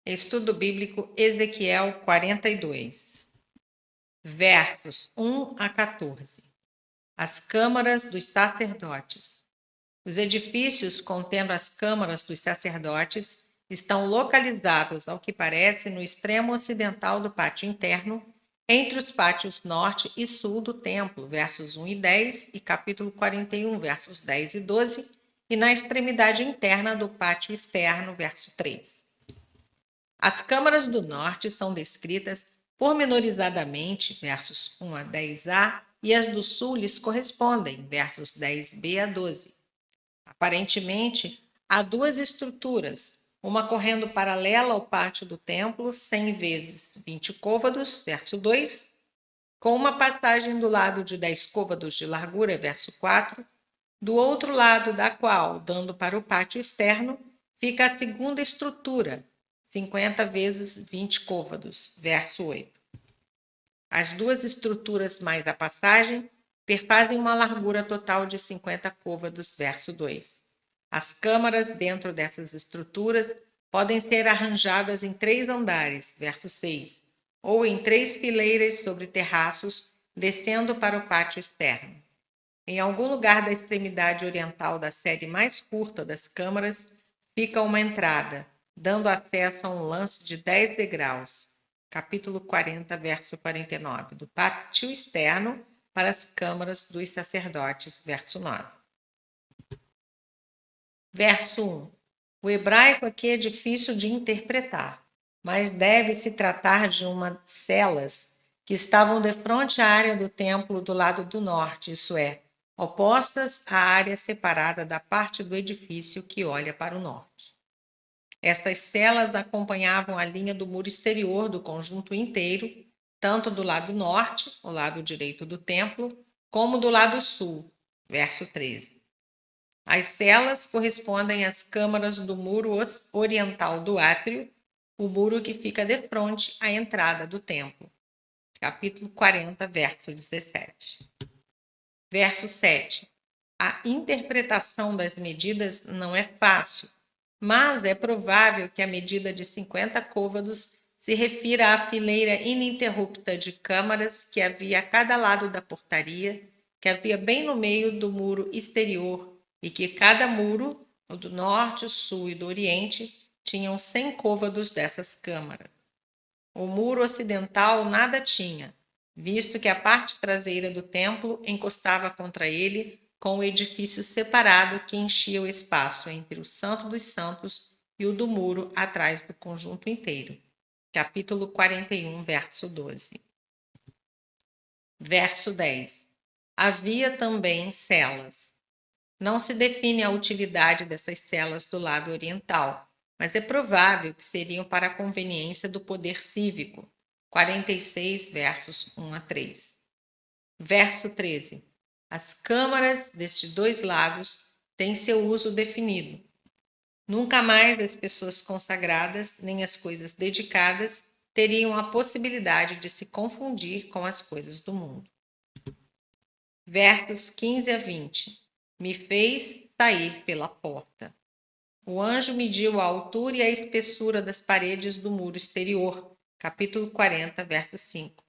Estudo Bíblico Ezequiel 42, versos 1 a 14. As câmaras dos sacerdotes. Os edifícios contendo as câmaras dos sacerdotes estão localizados, ao que parece, no extremo ocidental do pátio interno, entre os pátios norte e sul do templo, versos 1 e 10, e capítulo 41, versos 10 e 12, e na extremidade interna do pátio externo, verso 3. As câmaras do norte são descritas pormenorizadamente, versos 1 a 10a, e as do sul lhes correspondem, versos 10b a 12. Aparentemente, há duas estruturas, uma correndo paralela ao pátio do templo, 100 vezes 20 côvados, verso 2, com uma passagem do lado de 10 côvados de largura, verso 4, do outro lado da qual, dando para o pátio externo, fica a segunda estrutura, 50 vezes 20 côvados, verso 8. As duas estruturas mais a passagem perfazem uma largura total de 50 côvados, verso 2. As câmaras dentro dessas estruturas podem ser arranjadas em 3 andares, verso 6, ou em 3 fileiras sobre terraços, descendo para o pátio externo. Em algum lugar da extremidade oriental da série mais curta das câmaras fica uma entrada, dando acesso a um lance de 10 degraus, capítulo 40, verso 49, do pátio externo para as câmaras dos sacerdotes, verso 9. Verso 1. O hebraico aqui é difícil de interpretar, mas deve-se tratar de umas celas que estavam defronte à área do templo do lado do norte, isso é, opostas à área separada da parte do edifício que olha para o norte. Estas celas acompanhavam a linha do muro exterior do conjunto inteiro, tanto do lado norte, o lado direito do templo, como do lado sul, verso 13. As celas correspondem às câmaras do muro oriental do átrio, o muro que fica defronte à entrada do templo, capítulo 40, verso 17. Verso 7. A interpretação das medidas não é fácil, mas é provável que a medida de 50 côvados se refira à fileira ininterrupta de câmaras que havia a cada lado da portaria, que havia bem no meio do muro exterior, e que cada muro, o do norte, o sul e do oriente, tinham 100 côvados dessas câmaras. O muro ocidental nada tinha, visto que a parte traseira do templo encostava contra ele, com o edifício separado que enchia o espaço entre o Santo dos Santos e o do muro atrás do conjunto inteiro. Capítulo 41, verso 12. Verso 10. Havia também celas. Não se define a utilidade dessas celas do lado oriental, mas é provável que seriam para a conveniência do poder cívico. 46, versos 1 a 3. Verso 13. As câmaras destes dois lados têm seu uso definido. Nunca mais as pessoas consagradas nem as coisas dedicadas teriam a possibilidade de se confundir com as coisas do mundo. Versos 15 a 20. Me fez sair pela porta. O anjo mediu a altura e a espessura das paredes do muro exterior. Capítulo 40, verso 5.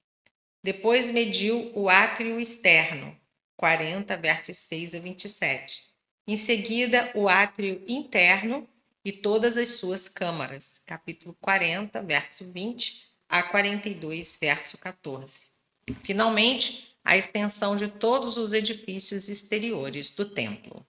Depois mediu o átrio externo. 40, versos 6 a 27. Em seguida, o átrio interno e todas as suas câmaras. Capítulo 40, verso 20 a 42, verso 14. Finalmente, a extensão de todos os edifícios exteriores do templo.